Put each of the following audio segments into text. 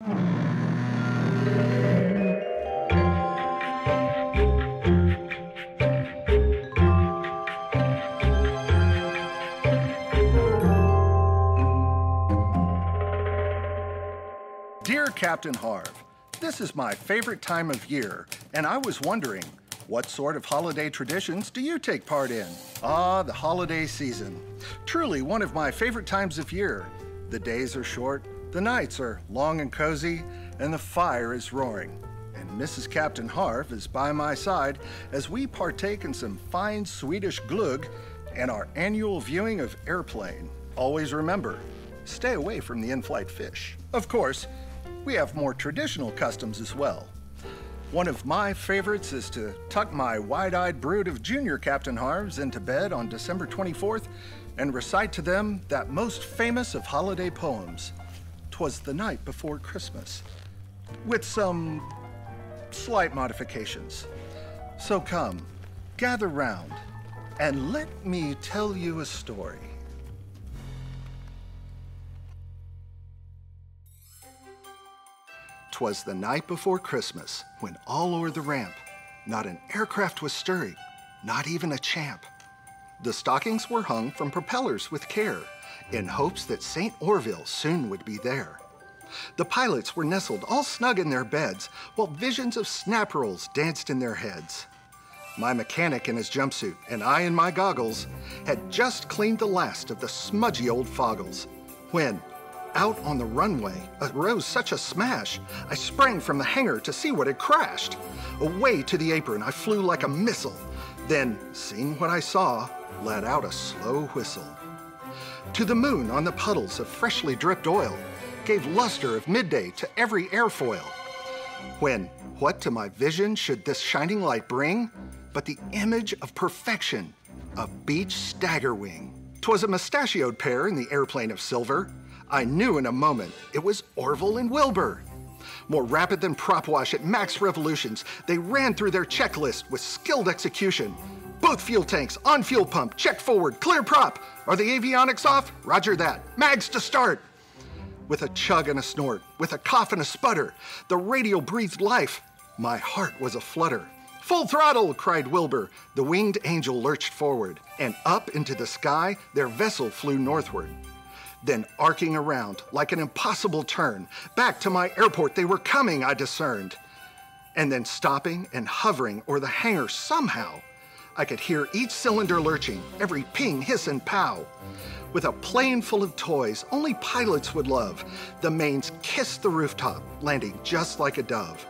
Dear Captain Harv, this is my favorite time of year, and I was wondering, what sort of holiday traditions do you take part in? Ah, the holiday season. Truly one of my favorite times of year. The days are short, the nights are long and cozy, and the fire is roaring. And Mrs. Captain Harv is by my side as we partake in some fine Swedish glögg and our annual viewing of Airplane. Always remember, stay away from the in-flight fish. Of course, we have more traditional customs as well. One of my favorites is to tuck my wide-eyed brood of junior Captain Harvs into bed on December 24th and recite to them that most famous of holiday poems, "'Twas the Night Before Christmas," with some slight modifications. So come, gather round, and let me tell you a story. 'Twas the night before Christmas, when all o'er the ramp, not an aircraft was stirring, not even a champ. The stockings were hung from propellers with care, in hopes that St. Orville soon would be there. The pilots were nestled all snug in their beds, while visions of snap rolls danced in their heads. My mechanic in his jumpsuit and I in my goggles had just cleaned the last of the smudgy old foggles, when, out on the runway arose such a smash, I sprang from the hangar to see what had crashed. Away to the apron I flew like a missile, then, seeing what I saw, let out a slow whistle. To the moon on the puddles of freshly dripped oil, gave luster of midday to every airfoil. When, what to my vision should this shining light bring, but the image of perfection, a beach stagger wing. 'Twas a mustachioed pair in the airplane of silver. I knew in a moment it was Orville and Wilbur. More rapid than prop wash at max revolutions, they ran through their checklist with skilled execution. Both fuel tanks on fuel pump, check forward, clear prop. Are the avionics off? Roger that. Mags to start. With a chug and a snort, with a cough and a sputter, the radio breathed life. My heart was a flutter. Full throttle, cried Wilbur. The winged angel lurched forward, and up into the sky their vessel flew northward. Then arcing around like an impossible turn, back to my airport they were coming, I discerned. And then stopping and hovering o'er the hangar somehow, I could hear each cylinder lurching, every ping, hiss, and pow. With a plane full of toys only pilots would love, the mains kissed the rooftop, landing just like a dove.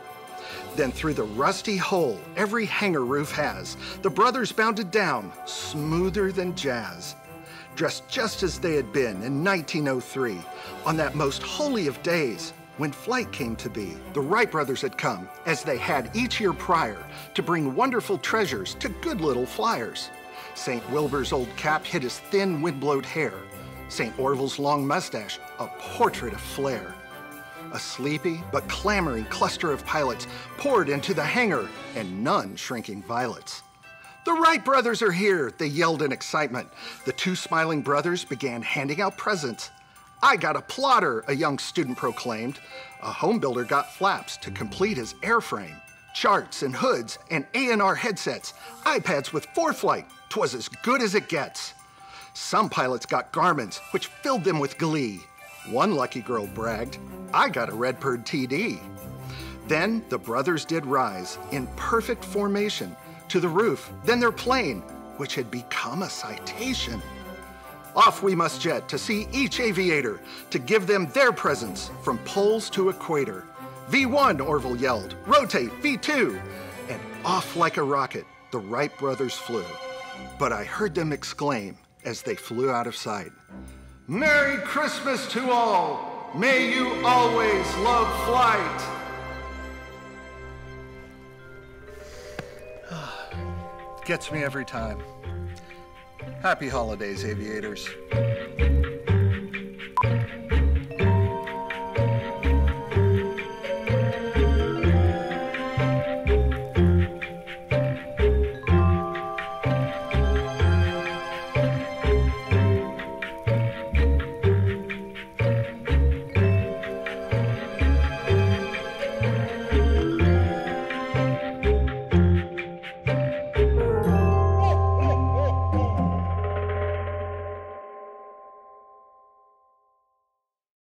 Then through the rusty hole every hangar roof has, the brothers bounded down, smoother than jazz. Dressed just as they had been in 1903, on that most holy of days, when flight came to be. The Wright brothers had come, as they had each year prior, to bring wonderful treasures to good little flyers. St. Wilbur's old cap hid his thin, wind-blowed hair. St. Orville's long mustache, a portrait of flair. A sleepy but clamoring cluster of pilots poured into the hangar, and none shrinking violets. The Wright brothers are here, they yelled in excitement. The two smiling brothers began handing out presents. I got a plotter, a young student proclaimed. A home builder got flaps to complete his airframe. Charts and hoods and A&R headsets, iPads with ForeFlight, 'twas as good as it gets. Some pilots got garments which filled them with glee. One lucky girl bragged, I got a Redbird TD. Then the brothers did rise in perfect formation to the roof, then their plane, which had become a citation. Off we must jet to see each aviator, to give them their presents from poles to equator. V1, Orville yelled, rotate, V2, and off like a rocket, the Wright brothers flew. But I heard them exclaim as they flew out of sight, Merry Christmas to all, may you always love flight. Gets me every time. Happy holidays, aviators.